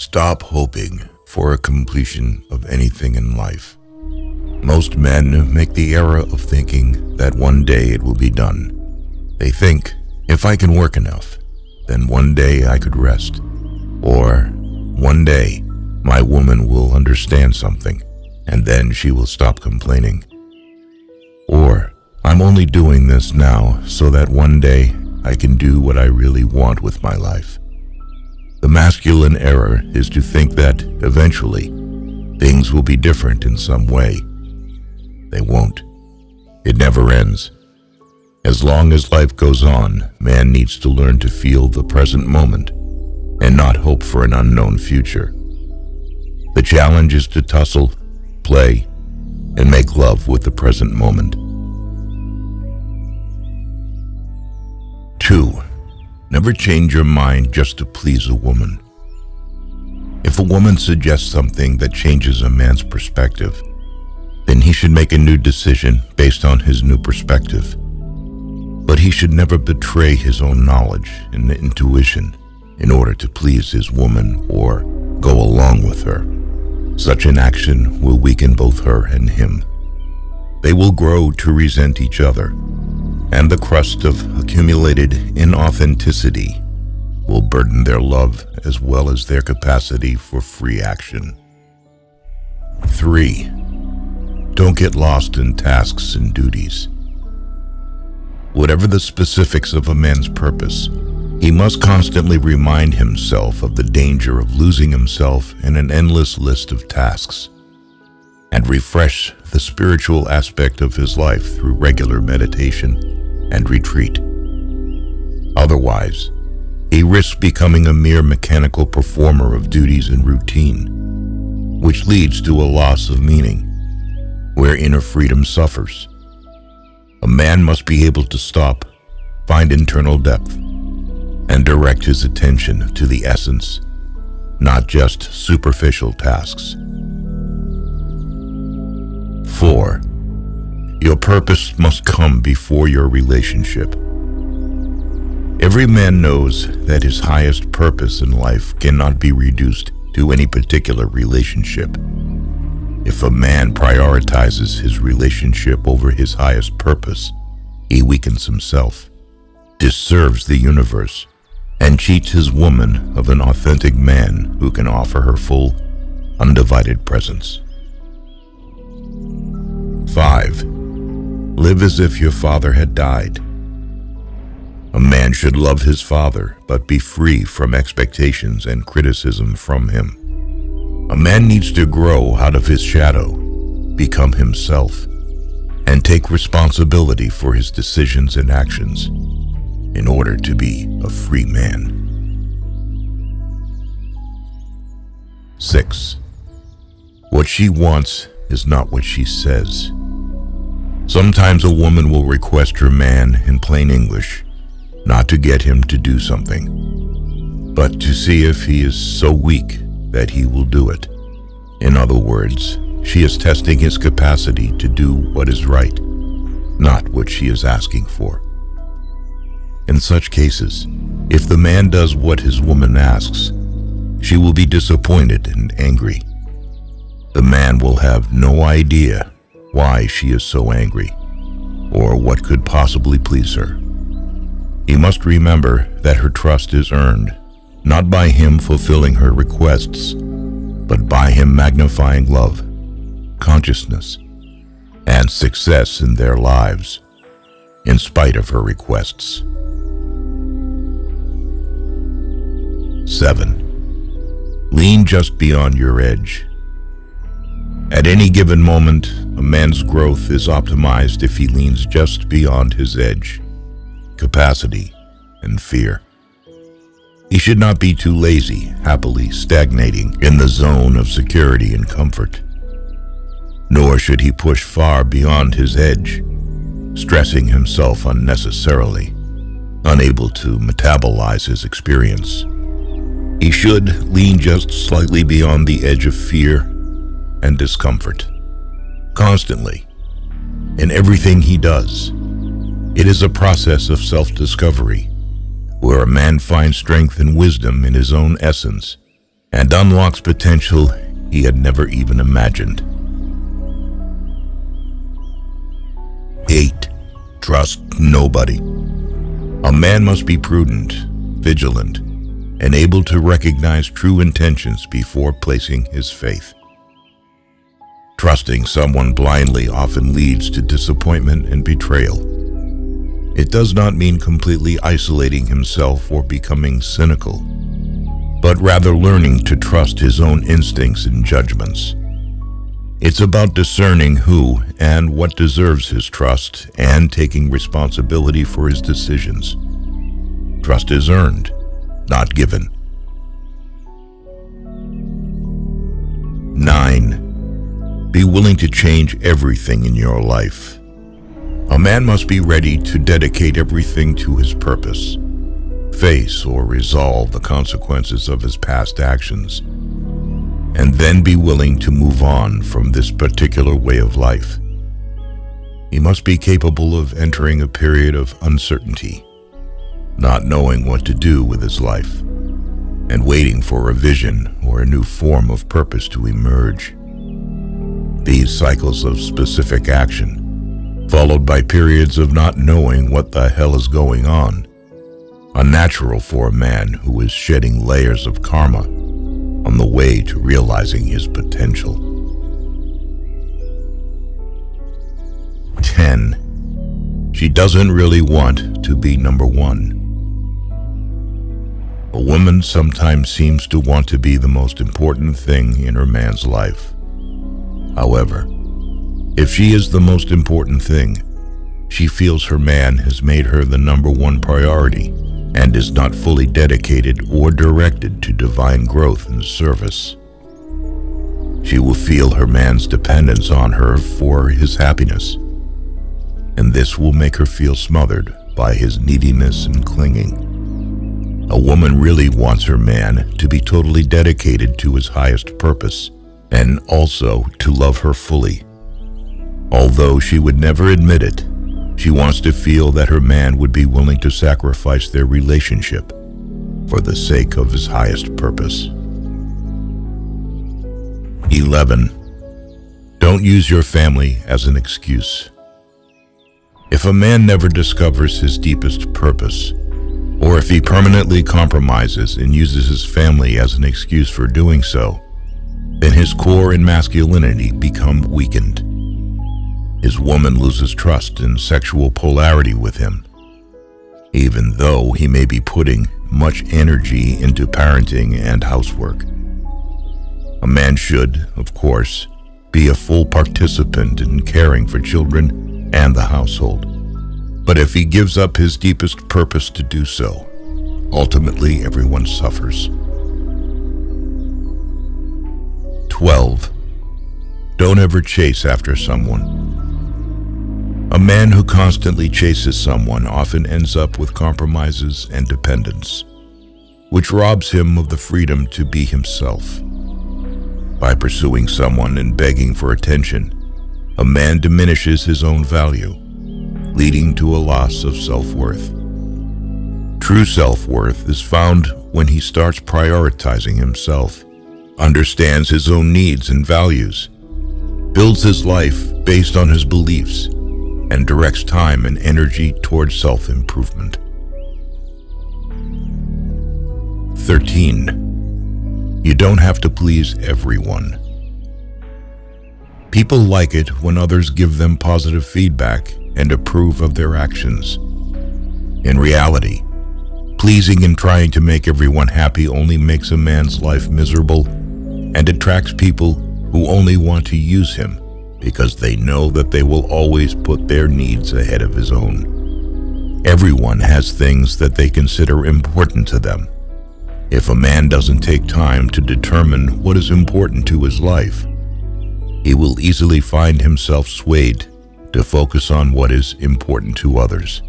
Stop hoping for a completion of anything in life. Most men make the error of thinking that one day it will be done. They think, if I can work enough, then one day I could rest. Or, one day, my woman will understand something, and then she will stop complaining. Or, I'm only doing this now so that one day I can do what I really want with my life. The masculine error is to think that, eventually, things will be different in some way. They won't. It never ends. As long as life goes on, man needs to learn to feel the present moment and not hope for an unknown future. The challenge is to tussle, play, and make love with the present moment. 2. Never change your mind just to please a woman. If a woman suggests something that changes a man's perspective, then he should make a new decision based on his new perspective. But he should never betray his own knowledge and intuition in order to please his woman or go along with her. Such an action will weaken both her and him. They will grow to resent each other, and the crust of accumulated inauthenticity will burden their love as well as their capacity for free action. 3. Don't get lost in tasks and duties. Whatever the specifics of a man's purpose, he must constantly remind himself of the danger of losing himself in an endless list of tasks, and refresh the spiritual aspect of his life through regular meditation and retreat. Otherwise, he risks becoming a mere mechanical performer of duties and routine, which leads to a loss of meaning, where inner freedom suffers. A man must be able to stop, find internal depth, and direct his attention to the essence, not just superficial tasks. 4. Your purpose must come before your relationship. Every man knows that his highest purpose in life cannot be reduced to any particular relationship. If a man prioritizes his relationship over his highest purpose, he weakens himself, disserves the universe, and cheats his woman of an authentic man who can offer her full, undivided presence. 5. Live as if your father had died. A man should love his father, but be free from expectations and criticism from him. A man needs to grow out of his shadow, become himself, and take responsibility for his decisions and actions in order to be a free man. 6. What she wants is not what she says. Sometimes a woman will request her man in plain English, not to get him to do something, but to see if he is so weak that he will do it. In other words, she is testing his capacity to do what is right, not what she is asking for. In such cases, if the man does what his woman asks, she will be disappointed and angry. The man will have no idea why she is so angry, or what could possibly please her. He must remember that her trust is earned, not by him fulfilling her requests, but by him magnifying love, consciousness, and success in their lives, in spite of her requests. 7. Lean just beyond your edge. At any given moment, a man's growth is optimized if he leans just beyond his edge, capacity, and fear. He should not be too lazy, happily stagnating in the zone of security and comfort. Nor should he push far beyond his edge, stressing himself unnecessarily, unable to metabolize his experience. He should lean just slightly beyond the edge of fear and discomfort, constantly, in everything he does. It is a process of self-discovery, where a man finds strength and wisdom in his own essence and unlocks potential he had never even imagined. 8. Trust nobody. A man must be prudent, vigilant, and able to recognize true intentions before placing his faith. Trusting someone blindly often leads to disappointment and betrayal. It does not mean completely isolating himself or becoming cynical, but rather learning to trust his own instincts and judgments. It's about discerning who and what deserves his trust and taking responsibility for his decisions. Trust is earned, not given. 9. Be willing to change everything in your life. A man must be ready to dedicate everything to his purpose, face or resolve the consequences of his past actions, and then be willing to move on from this particular way of life. He must be capable of entering a period of uncertainty, not knowing what to do with his life, and waiting for a vision or a new form of purpose to emerge. These cycles of specific action, followed by periods of not knowing what the hell is going on, are natural for a man who is shedding layers of karma on the way to realizing his potential. 10. She doesn't really want to be number one. A woman sometimes seems to want to be the most important thing in her man's life. However, if she is the most important thing, she feels her man has made her the number one priority and is not fully dedicated or directed to divine growth and service. She will feel her man's dependence on her for his happiness, and this will make her feel smothered by his neediness and clinging. A woman really wants her man to be totally dedicated to his highest purpose and also to love her fully. Although she would never admit it, she wants to feel that her man would be willing to sacrifice their relationship for the sake of his highest purpose. 11. Don't use your family as an excuse. If a man never discovers his deepest purpose, or if he permanently compromises and uses his family as an excuse for doing so, then his core and masculinity become weakened. His woman loses trust and sexual polarity with him, even though he may be putting much energy into parenting and housework. A man should, of course, be a full participant in caring for children and the household. But if he gives up his deepest purpose to do so, ultimately everyone suffers. 12. Don't ever chase after someone. A man who constantly chases someone often ends up with compromises and dependence, which robs him of the freedom to be himself. By pursuing someone and begging for attention, a man diminishes his own value, leading to a loss of self-worth. True self-worth is found when he starts prioritizing himself, understands his own needs and values, builds his life based on his beliefs, and directs time and energy towards self-improvement. 13. You don't have to please everyone. People like it when others give them positive feedback and approve of their actions. In reality, pleasing and trying to make everyone happy only makes a man's life miserable and attracts people who only want to use him because they know that they will always put their needs ahead of his own. Everyone has things that they consider important to them. If a man doesn't take time to determine what is important to his life, he will easily find himself swayed to focus on what is important to others.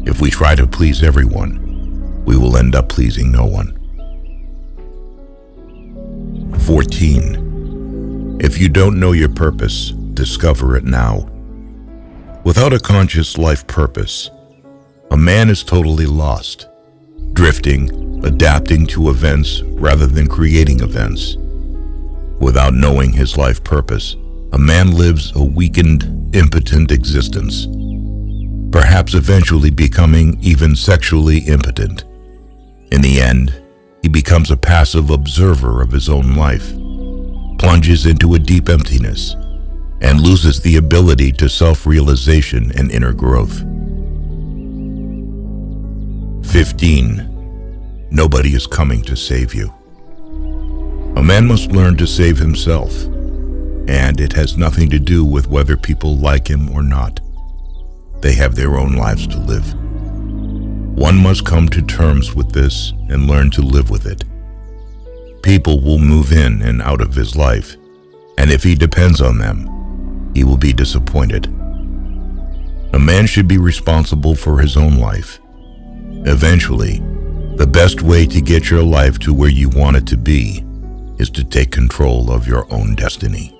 If we try to please everyone, we will end up pleasing no one. 14. If you don't know your purpose, discover it now. Without a conscious life purpose, a man is totally lost, drifting adapting to events rather than creating events. Without knowing his life purpose, a man lives a weakened, impotent existence, perhaps eventually becoming even sexually impotent. In the end, he becomes a passive observer of his own life, plunges into a deep emptiness, and loses the ability to self-realization and inner growth. 15. Nobody is coming to save you. A man must learn to save himself, and it has nothing to do with whether people like him or not. They have their own lives to live. One must come to terms with this and learn to live with it. People will move in and out of his life, and if he depends on them, he will be disappointed. A man should be responsible for his own life. Eventually, the best way to get your life to where you want it to be is to take control of your own destiny.